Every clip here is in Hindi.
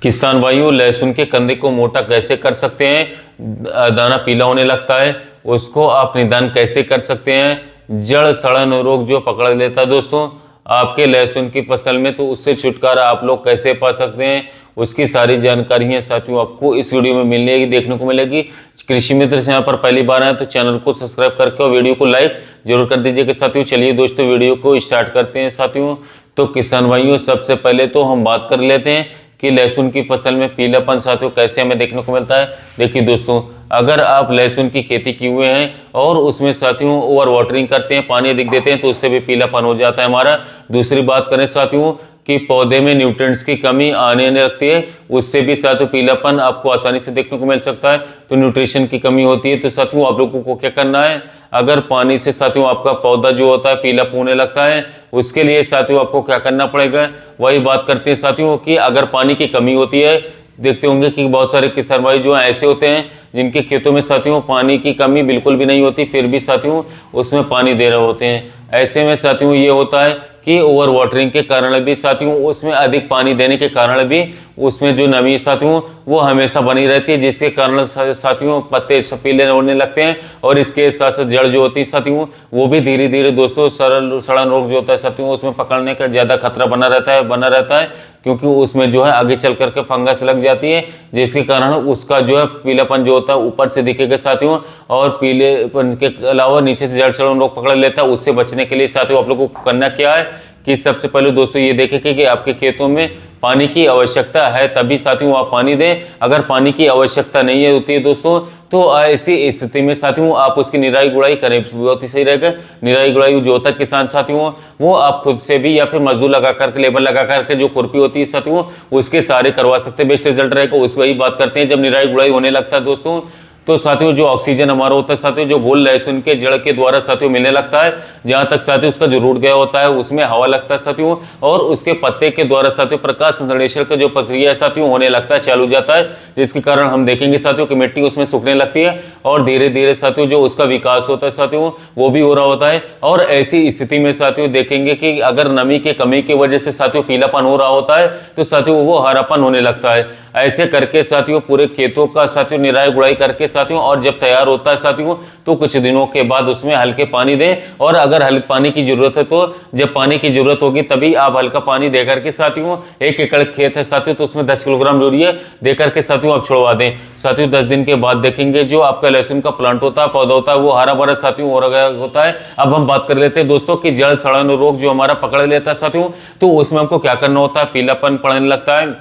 किसान भाइयों, लहसुन के कंदे को मोटा कैसे कर सकते हैं? दाना पीला होने लगता है, उसको आप निदान कैसे कर सकते हैं? जड़ सड़न रोग जो पकड़ लेता है दोस्तों आपके लहसुन की फसल में, तो उससे छुटकारा आप लोग कैसे पा सकते हैं, उसकी सारी जानकारियां साथियों आपको इस वीडियो में मिलेगी, देखने को मिलेगी। कृषि मित्र से यहाँ पर पहली बार आए तो चैनल को सब्सक्राइब करके और वीडियो को लाइक जरूर कर दीजिएगा साथियों। चलिए दोस्तों, वीडियो को स्टार्ट करते हैं साथियों। तो किसान भाइयों, सबसे पहले तो हम बात कर लेते हैं कि लहसुन की फसल में पीलापन साथियों कैसे हमें देखने को मिलता है। देखिए दोस्तों, अगर आप लहसुन की खेती किए हुए हैं और उसमें साथियों ओवर वाटरिंग करते हैं, पानी अधिक देते हैं, तो उससे भी पीलापन हो जाता है हमारा। दूसरी बात करें साथियों कि पौधे में न्यूट्रिएंट्स की कमी आने लगती है, उससे भी साथियों पीलापन आपको आसानी से देखने को मिल सकता है। तो न्यूट्रिशन की कमी होती है, तो साथियों आप लोगों को क्या करना है, अगर पानी से साथियों आपका पौधा जो होता है पीला होने लगता है, उसके लिए साथियों आपको क्या करना पड़ेगा, वही बात करते हैं साथियों कि अगर पानी की कमी होती है, देखते होंगे कि बहुत सारे किसान भाई जो ऐसे होते हैं जिनके खेतों में साथियों पानी की कमी बिल्कुल भी नहीं होती, फिर भी साथियों उसमें पानी दे रहे होते हैं। ऐसे में साथियों ये होता है कि ओवर वाटरिंग के कारण भी साथियों उसमें अधिक पानी देने के कारण भी उसमें जो नमी साथियों वो हमेशा बनी रहती है, जिसके कारण साथियों पत्ते पीले होने लगते हैं। और इसके साथ साथ जड़ जो होती है साथियों वो भी धीरे धीरे दोस्तों सड़न रोग जो होता है साथियों उसमें पकड़ने का ज़्यादा खतरा बना रहता है, क्योंकि उसमें जो है आगे चल करके फंगस लग जाती है, जिसके कारण उसका जो है पीलापन जो होता है ऊपर से दिखेगा साथियों, और पीलेपन के अलावा नीचे से जड़ सड़न रोग पकड़ लेता है। उससे बचने के लिए साथियों आप लोगों को करना क्या है कि सबसे पहले दोस्तों ये देखें कि आपके खेतों में पानी की आवश्यकता है, तभी साथियों आप पानी दें। अगर पानी की आवश्यकता नहीं है होती है दोस्तों, तो ऐसी स्थिति में साथियों आप उसकी निराई गुड़ाई करें, बहुत ही सही रहेगा। निराई गुड़ाई जो होता है किसान साथियों वो आप खुद से भी या फिर मजदूर लगा करके, लेबर लगा करके, जो खुरपी होती है साथियों उसके सारे करवा सकते हैं, बेस्ट रिजल्ट रहेगा। उस वही बात करते हैं, जब निराई गुड़ाई होने लगता है दोस्तों, तो साथियों जो ऑक्सीजन हमारा होता है साथियों जो घोल लहसुन के जड़ के द्वारा साथियों मिलने लगता है, जहां तक साथियों उसका जो रूट गया होता है उसमें हवा लगता है साथियों, और उसके पत्ते के द्वारा साथियों प्रकाश संश्लेषण का जो प्रक्रिया है साथियों होने लगता है, चालू जाता है, जिसके कारण हम देखेंगे साथियों कि मिट्टी उसमें सूखने लगती है और धीरे धीरे साथियों जो उसका विकास होता है साथियों वो भी हो रहा होता है। और ऐसी स्थिति में साथियों देखेंगे कि अगर नमी के कमी की वजह से साथियों पीलापन हो रहा होता है, तो साथियों वो हरापन होने लगता है। ऐसे करके साथियों पूरे खेतों का साथियों निराई गुड़ाई करके साथियों, और जब तैयार होता है साथियों तो कुछ दिनों के बाद उसमें हल्के पानी दें, और अगर हल्के पानी की जरूरत है तो जब पानी की जरूरत होगी तभी आप हल्का पानी देकर के साथियों 1 एकड़ खेत है साथियों तो उसमें 10 किलोग्राम यूरिया देकर के साथियों आप छोड़वा दें। साथियों 10 दिन के बाद देखेंगे जो आपका लहसुन का प्लांट होता है, पौधा होता है, वो हरा भरा साथियों हो रहा होता है। अब हम बात कर लेते हैं दोस्तों कि जड़ सड़न रोग जो हमारा पकड़ लेता है साथियों, तो उसमें हमको क्या करना होता है, पीलापन पड़ने लगता है,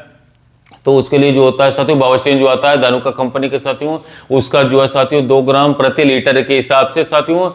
तो उसके लिए जो होता है साथियों बायोस्टेन जो आता है धानुका कंपनी के साथियों, उसका जो है साथियों 2 ग्राम प्रति लीटर के हिसाब से साथियों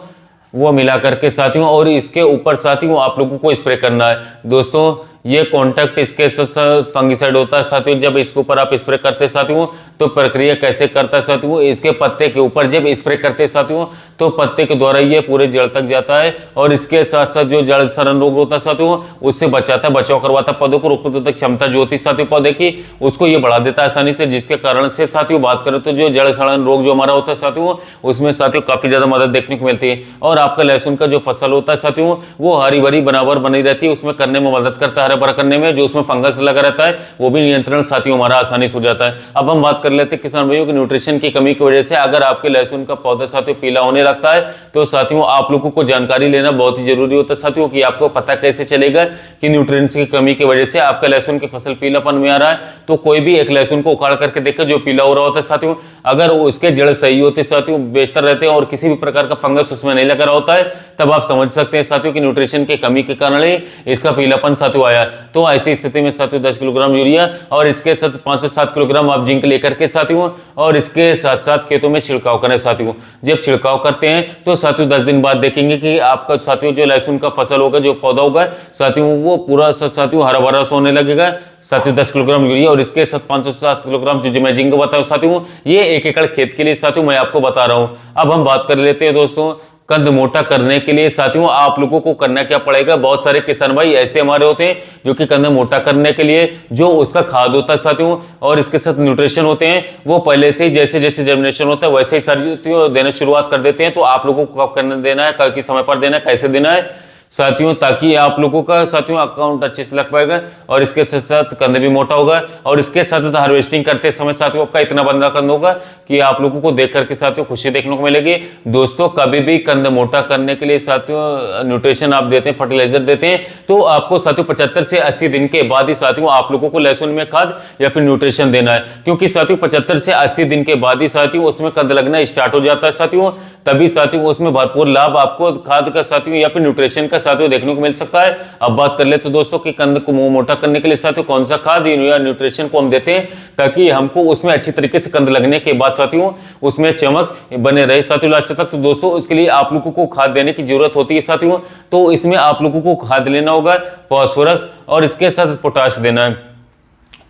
वो मिला करके साथियों, और इसके ऊपर साथियों आप लोगों को स्प्रे करना है। दोस्तों ये कॉन्टैक्ट इसके फंगिसाइड होता है साथियों, जब इसके ऊपर आप स्प्रे करते साथियों तो प्रक्रिया कैसे करता है साथियों, इसके पत्ते के ऊपर जब स्प्रे करते साथियों तो पत्ते के द्वारा ये पूरे जड़ तक जाता है, और इसके साथ साथ जो जड़ सड़न रोग होता है साथियों उससे बचाता है, बचाव करवाता है पौधों को, रोग प्रतिरोधक क्षमता जो होती है साथियों पौधे की उसको ये बढ़ा देता है आसानी से, जिसके कारण से साथियों बात करें तो जो जड़ सड़न रोग जो हमारा होता है साथियों उसमें साथियों काफी ज्यादा मदद देखने को मिलती है। और आपका लहसुन का जो फसल होता है साथियों वो हरी भरी बराबर बनी रहती है, उसमें करने में मदद करता है, हरा करने में, जो उसमें फंगस लगा रहता है वो भी नियंत्रण साथियों हमारा आसानी से हो जाता है। अब हम बात कर लेते हैं किसान भाइयों की न्यूट्रिशन की कमी की वजह से अगर आपके लहसुन का पौधा साथियों पीला होने लगता है, तो साथियों आप लोगों को जानकारी लेना बहुत ही जरूरी होता है साथियों कि आपको पता कैसे चलेगा कि न्यूट्रिएंट्स की कमी की वजह से आपका लहसुन की फसल पीलापन में आ रहा है। तो कोई भी एक लहसुन को उखाड़ करके देखकर जो पीला हो रहा होता है साथियों, अगर उसके जड़ सही होते साथियों बेहतर रहते हैं और किसी भी प्रकार का फंगस उसमें नहीं लगा रहा होता है, तब आप समझ सकते हैं साथियों की न्यूट्रिशन की कमी के कारण ही इसका पीलापन साथियों आया। तो ऐसी स्थिति में साथियों 10 किलोग्राम यूरिया और इसके साथ 5 से 7 किलोग्राम आप जिंक लेकर के साथियों, और इसके साथ साथ खेतों में छिड़काव करें साथियों। जब छिड़काव करते हैं तो साथियों 10 दिन बाद देखेंगे कि आपका साथियों जो लहसुन का फसल होगा, जो पौधा होगा साथियों वो पूरा साथियों हरा भरा होने लगेगा साथियों। 10 किलोग्राम यूरिया और इसके साथ 5 से 7 किलोग्राम जो मैं जिंक बताऊं साथियों, ये 1 एकड़ खेत के लिए साथियों मैं आपको बता रहा हूं। अब हम बात कर लेते हैं दोस्तों कंद मोटा करने के लिए साथियों आप लोगों को करना क्या पड़ेगा। बहुत सारे किसान भाई ऐसे हमारे होते हैं जो कि कंद मोटा करने के लिए जो उसका खाद होता है साथियों और इसके साथ न्यूट्रिशन होते हैं वो पहले से ही जैसे जैसे जर्मिनेशन होता है वैसे ही साथियों देना शुरुआत कर देते हैं। तो आप लोगों को कब करने देना है, किस समय पर देना है, कैसे देना है साथियों, ताकि आप लोगों का साथियों अकाउंट अच्छे से लग पाएगा और इसके साथ साथ कंध भी मोटा होगा। और इसके साथ साथ हार्वेस्टिंग करते समय साथियों आपका इतना बंदा कंध होगा कि आप लोगों को देख करके साथियों खुशी देखने को मिलेगी। दोस्तों, कभी भी कंध मोटा करने के लिए साथियों न्यूट्रिशन आप देते हैं, फर्टिलाइजर देते हैं, तो आपको साथियों 75 से 80 दिन के बाद ही साथियों आप लोगों को लहसुन में खाद या फिर न्यूट्रिशन देना है, क्योंकि साथियों 75 से 80 दिन के बाद ही साथियों उसमें कंध लगना स्टार्ट हो जाता है साथियों। तभी साथियों उसमें भरपूर लाभ आपको खाद का साथियों या फिर न्यूट्रिशन का साथियों देखने को मिल सकता है। अब बात कर ले तो दोस्तों कि कंद को मोटा करने के लिए साथियों कौन सा खाद या न्यूट्रिशन को हम देते हैं ताकि हमको उसमें अच्छी तरीके से कंद लगने के बाद साथियों उसमें चमक बने रहे साथियों लास्ट तक। तो दोस्तों उसके लिए आप लोगों को खाद देने की जरूरत होती है साथियों। तो इसमें आप लोगों को खाद लेना होगा फास्फोरस और इसके साथ पोटाश देना है।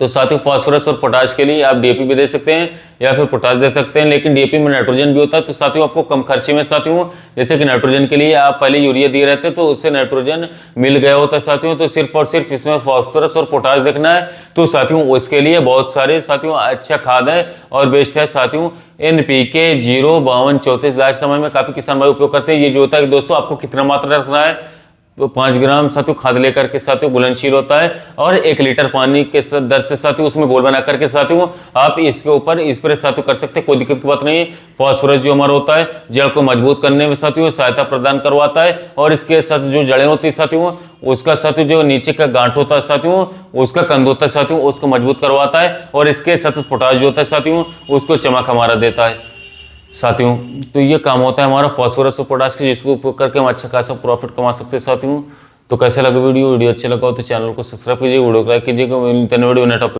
तो साथियों फास्फोरस और पोटाश के लिए आप डीएपी भी दे सकते हैं या फिर पोटाश दे सकते हैं, लेकिन डीएपी में नाइट्रोजन भी होता है। तो साथियों आपको कम खर्चे में साथियों, जैसे कि नाइट्रोजन के लिए आप पहले यूरिया दिए रहते हैं तो उससे नाइट्रोजन मिल गया होता है साथियों, तो सिर्फ और सिर्फ इसमें फास्फोरस और पोटाश देखना है। तो साथियों उसके लिए बहुत सारे साथियों अच्छा खाद है और बेस्ट है साथियों NPK 05234 लास्ट समय में काफी किसान भाई उपयोग करते हैं। ये जो होता है दोस्तों आपको कितना मात्रा रखना है, 5 ग्राम साथियों खाद लेकर के साथियों घुलनशील होता है और 1 लीटर पानी के दर से साथियों उसमें घोल बना करके साथियों आप इसके ऊपर स्प्रे साथियों कर सकते हैं, कोई दिक्कत की बात नहीं। फास्फोरस जो हमारा होता है जड़ को मजबूत करने में साथियों सहायता प्रदान करवाता है और इसके साथ जो जड़ें होती है साथियों उसका साथियों जो नीचे का गांठ होता है साथियों उसका कंद होता है साथियों उसको मजबूत करवाता है और इसके साथ पोटाश जो होता है साथियों उसको चमक हमारा देता है साथियों। तो ये काम होता है हमारा फास्फोरस और पोटाश के, जिसको उपयोग करके हम अच्छा खासा प्रॉफिट कमा सकते हैं साथियों। तो कैसा लगा वीडियो अच्छा लगा हो तो चैनल को सब्सक्राइब कीजिए, वीडियो को लाइक कीजिएगा। वीडियो नए टॉपिक